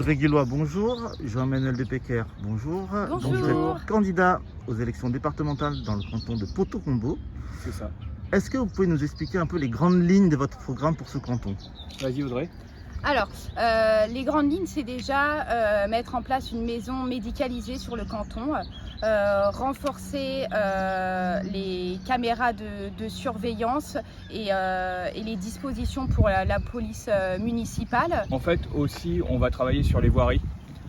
Audrey Guillois, bonjour. Jean-Emmanuel Despecker, bonjour. Bonjour. Donc, vous êtes candidat aux élections départementales dans le canton de Poto-Combo. C'est ça. Est-ce que vous pouvez nous expliquer un peu les grandes lignes de votre programme pour ce canton? Vas-y Audrey. Alors, les grandes lignes, c'est déjà mettre en place une maison médicalisée sur le canton, renforcer les caméras de surveillance et les dispositions pour la police municipale. En fait aussi on va travailler sur les voiries.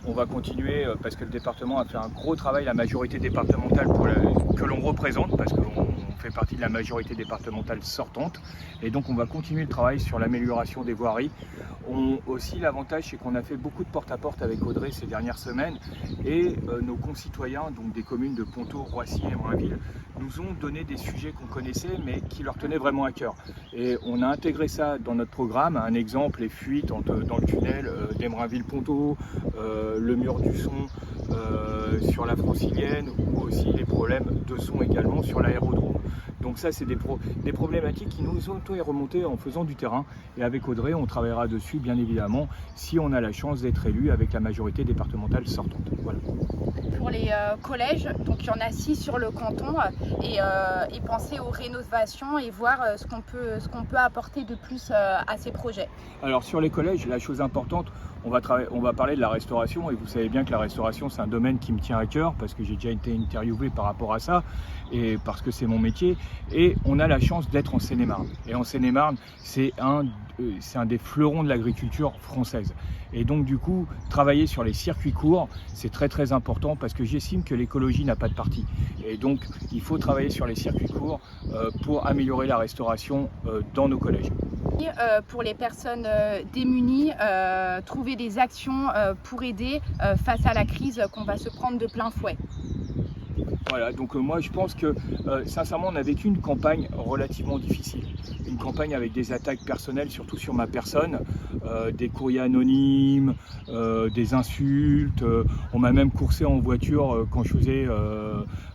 On va continuer parce que le département a fait un gros travail, la majorité départementale que l'on représente, parce qu'on fait partie de la majorité départementale sortante. Et donc on va continuer le travail sur l'amélioration des voiries. Aussi l'avantage c'est qu'on a fait beaucoup de porte-à-porte avec Audrey ces dernières semaines et nos concitoyens, donc des communes de Ponto, Roissy et Embrunville, nous ont donné des sujets qu'on connaissait mais qui leur tenaient vraiment à cœur. Et on a intégré ça dans notre programme. Un exemple, les fuites dans le tunnel d'Embrunville-Ponto, le mur du son sur la Francilienne, ou aussi les problèmes de son également sur l'aérodrome. Donc ça c'est des problématiques qui nous ont été remontées en faisant du terrain, et avec Audrey on travaillera dessus bien évidemment si on a la chance d'être élu avec la majorité départementale sortante. Voilà. Pour les collèges, donc il y en a 6 sur le canton, et penser aux rénovations et voir ce qu'on peut apporter de plus à ces projets. Alors sur les collèges, la chose importante, on va parler de la restauration, et vous savez bien que la restauration c'est un domaine qui me tient à cœur parce que j'ai déjà été interviewé par rapport à ça et parce que c'est mon métier, et on a la chance d'être en Seine-et-Marne. Et en Seine-et-Marne, c'est un des fleurons de l'agriculture française. Et donc du coup, travailler sur les circuits courts, c'est très très important parce que j'estime que l'écologie n'a pas de parti. Et donc il faut travailler sur les circuits courts pour améliorer la restauration dans nos collèges. Pour les personnes démunies, trouver des actions pour aider face à la crise qu'on va se prendre de plein fouet. Voilà, donc moi je pense que sincèrement on a vécu une campagne relativement difficile. Une campagne avec des attaques personnelles, surtout sur ma personne, des courriers anonymes, des insultes. On m'a même coursé en voiture quand je faisais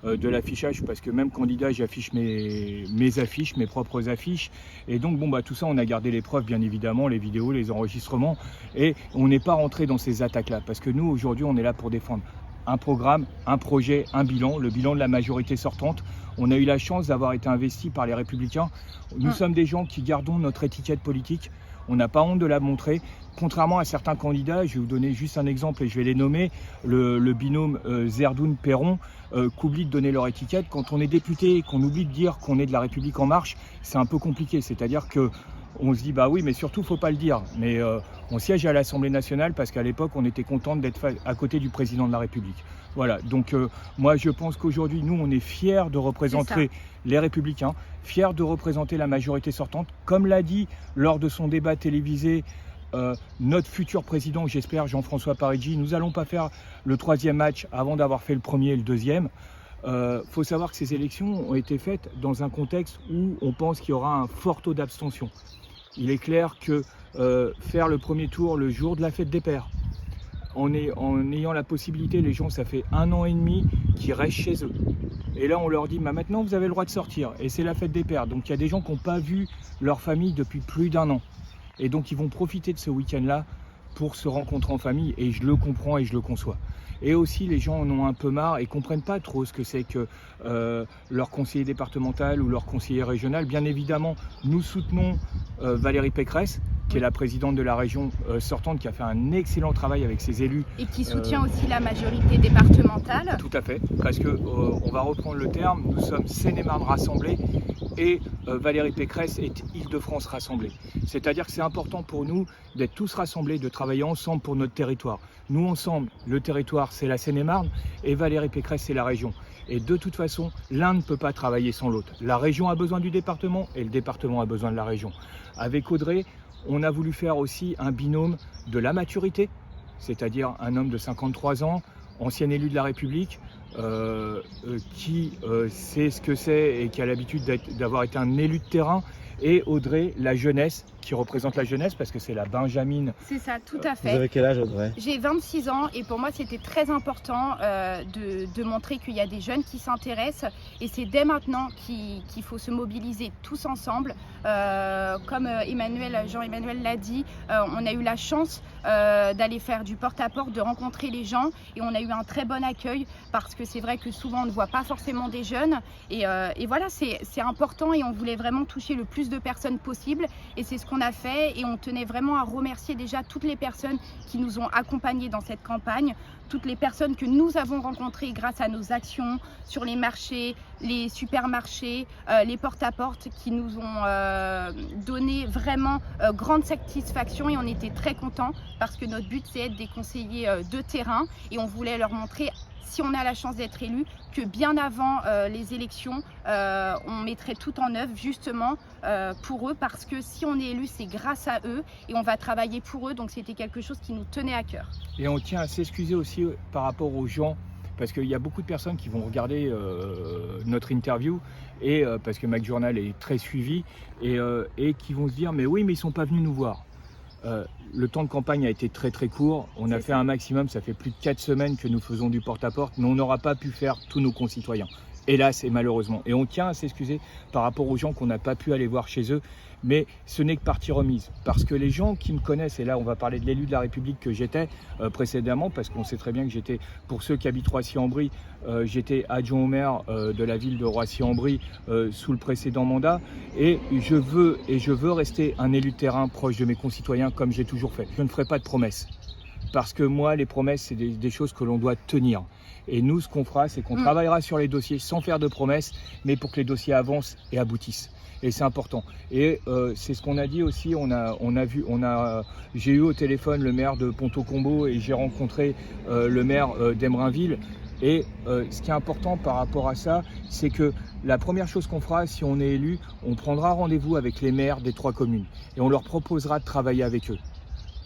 de l'affichage, parce que même candidat j'affiche mes affiches, mes propres affiches. Et donc bon bah tout ça on a gardé les preuves bien évidemment, les vidéos, les enregistrements, et on n'est pas rentré dans ces attaques-là, parce que nous aujourd'hui on est là pour défendre un programme, un projet, un bilan, le bilan de la majorité sortante. On a eu la chance d'avoir été investis par les Républicains. Nous sommes des gens qui gardons notre étiquette politique. On n'a pas honte de la montrer. Contrairement à certains candidats, je vais vous donner juste un exemple et je vais les nommer, le binôme Zerdoun-Perron, qu'oublient de donner leur étiquette. Quand on est député et qu'on oublie de dire qu'on est de la République en marche, c'est un peu compliqué. C'est-à-dire que on se dit bah oui mais surtout faut pas le dire, mais on siège à l'Assemblée nationale parce qu'à l'époque on était content d'être à côté du président de la République. Voilà, donc moi je pense qu'aujourd'hui nous on est fiers de représenter les Républicains, fiers de représenter la majorité sortante, comme l'a dit lors de son débat télévisé notre futur président, j'espère, Jean-François Parigi. Nous allons pas faire le 3e match avant d'avoir fait le premier et le 2e. Faut savoir que ces élections ont été faites dans un contexte où on pense qu'il y aura un fort taux d'abstention. Il est clair que faire le premier tour le jour de la fête des pères, en ayant la possibilité, les gens, ça fait 1 an et demi qu'ils restent chez eux. Et là, on leur dit, bah, maintenant, vous avez le droit de sortir. Et c'est la fête des pères. Donc, il y a des gens qui n'ont pas vu leur famille depuis plus d'1 an. Et donc, ils vont profiter de ce week-end-là pour se rencontrer en famille. Et je le comprends et je le conçois. Et aussi, les gens en ont un peu marre et ne comprennent pas trop ce que c'est que leur conseiller départemental ou leur conseiller régional. Bien évidemment, nous soutenons Valérie Pécresse, qui est la présidente de la région sortante, qui a fait un excellent travail avec ses élus. Et qui soutient aussi la majorité départementale. Tout à fait, parce que on va reprendre le terme, nous sommes Seine-et-Marne rassemblés et Valérie Pécresse est Île-de-France rassemblée. C'est-à-dire que c'est important pour nous d'être tous rassemblés, de travailler ensemble pour notre territoire. Nous ensemble, le territoire c'est la Seine-et-Marne et Valérie Pécresse c'est la région. Et de toute façon, l'un ne peut pas travailler sans l'autre. La région a besoin du département et le département a besoin de la région. Avec Audrey, on a voulu faire aussi un binôme de la maturité, c'est-à-dire un homme de 53 ans, ancien élu de la République, qui sait ce que c'est et qui a l'habitude d'avoir été un élu de terrain et Audrey, la jeunesse, qui représente la jeunesse parce que c'est la Benjamine. C'est ça, tout à Vous fait. avez quel âge, Audrey? J'ai 26 ans et pour moi c'était très important de montrer qu'il y a des jeunes qui s'intéressent et c'est dès maintenant qu'il faut se mobiliser tous ensemble. Comme Jean-Emmanuel l'a dit, on a eu la chance d'aller faire du porte-à-porte, de rencontrer les gens et on a eu un très bon accueil parce que c'est vrai que souvent on ne voit pas forcément des jeunes et voilà, c'est important et on voulait vraiment toucher le plus de personnes possible et c'est ce qu'on a fait et on tenait vraiment à remercier déjà toutes les personnes qui nous ont accompagnés dans cette campagne, toutes les personnes que nous avons rencontrées grâce à nos actions sur les marchés, les supermarchés, les porte-à-porte qui nous ont donné vraiment grande satisfaction et on était très contents parce que notre but c'est être des conseillers de terrain et on voulait leur montrer, si on a la chance d'être élu, que bien avant les élections, on mettrait tout en œuvre justement pour eux parce que si on est élu, c'est grâce à eux et on va travailler pour eux. Donc c'était quelque chose qui nous tenait à cœur. Et on tient à s'excuser aussi par rapport aux gens parce qu'il y a beaucoup de personnes qui vont regarder notre interview et parce que Mac Journal est très suivi et qui vont se dire mais oui mais ils sont pas venus nous voir. Le temps de campagne a été très très court, on a fait un maximum, ça fait plus de 4 semaines que nous faisons du porte-à-porte, mais on n'aura pas pu faire tous nos concitoyens, hélas et malheureusement. Et on tient à s'excuser par rapport aux gens qu'on n'a pas pu aller voir chez eux, mais ce n'est que partie remise, parce que les gens qui me connaissent, et là on va parler de l'élu de la République que j'étais précédemment, parce qu'on sait très bien que j'étais, pour ceux qui habitent Roissy-en-Brie, j'étais adjoint au maire de la ville de Roissy-en-Brie sous le précédent mandat, et je veux rester un élu de terrain proche de mes concitoyens comme j'ai toujours fait. Je ne ferai pas de promesses, parce que moi les promesses c'est des choses que l'on doit tenir. Et nous ce qu'on fera c'est qu'on travaillera sur les dossiers sans faire de promesses, mais pour que les dossiers avancent et aboutissent. Et c'est important. Et c'est ce qu'on a dit aussi. J'ai eu au téléphone le maire de Ponto-Combo et j'ai rencontré le maire d'Emerainville. Et ce qui est important par rapport à ça, c'est que la première chose qu'on fera, si on est élu, on prendra rendez-vous avec les maires des 3 communes et on leur proposera de travailler avec eux.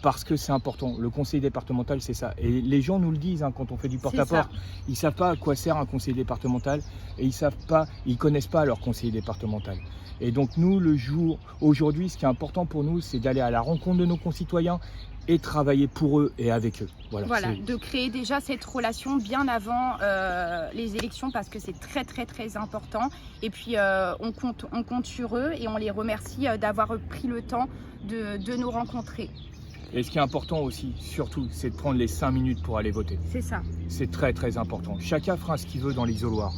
Parce que c'est important, le conseil départemental c'est ça. Et les gens nous le disent quand on fait du porte-à-porte, ils ne savent pas à quoi sert un conseiller départemental et ils connaissent pas leur conseiller départemental. Et donc nous, aujourd'hui, ce qui est important pour nous, c'est d'aller à la rencontre de nos concitoyens et travailler pour eux et avec eux. Voilà, de créer déjà cette relation bien avant les élections parce que c'est très très très important. Et puis on compte sur eux et on les remercie d'avoir pris le temps de nous rencontrer. Et ce qui est important aussi, surtout, c'est de prendre les 5 minutes pour aller voter. C'est ça. C'est très très important. Chacun fera ce qu'il veut dans l'isoloir.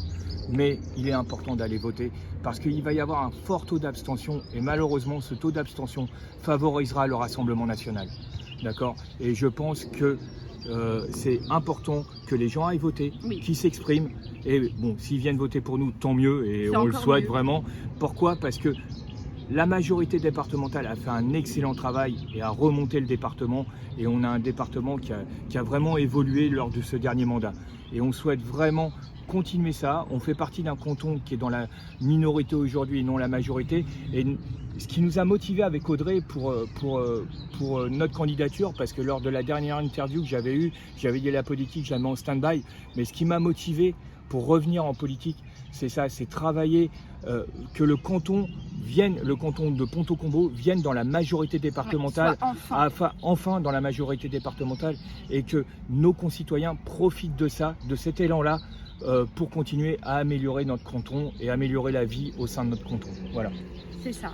Mais il est important d'aller voter parce qu'il va y avoir un fort taux d'abstention et malheureusement ce taux d'abstention favorisera le Rassemblement national. D'accord ? Et je pense que c'est important que les gens aillent voter, qu'ils s'expriment. Et bon, s'ils viennent voter pour nous, tant mieux et on le souhaite vraiment. Pourquoi ? Parce que la majorité départementale a fait un excellent travail et a remonté le département et on a un département qui a vraiment évolué lors de ce dernier mandat. Et on souhaite vraiment continuer ça. On fait partie d'un canton qui est dans la minorité aujourd'hui et non la majorité. Et ce qui nous a motivé avec Audrey pour notre candidature, parce que lors de la dernière interview que j'avais eue, j'avais dit la politique, je la mets en stand-by. Mais ce qui m'a motivé pour revenir en politique, c'est ça, c'est travailler que le canton de Ponto-Combo vienne dans la majorité départementale, enfin dans la majorité départementale, et que nos concitoyens profitent de ça, de cet élan-là, pour continuer à améliorer notre canton et améliorer la vie au sein de notre canton. Voilà. C'est ça.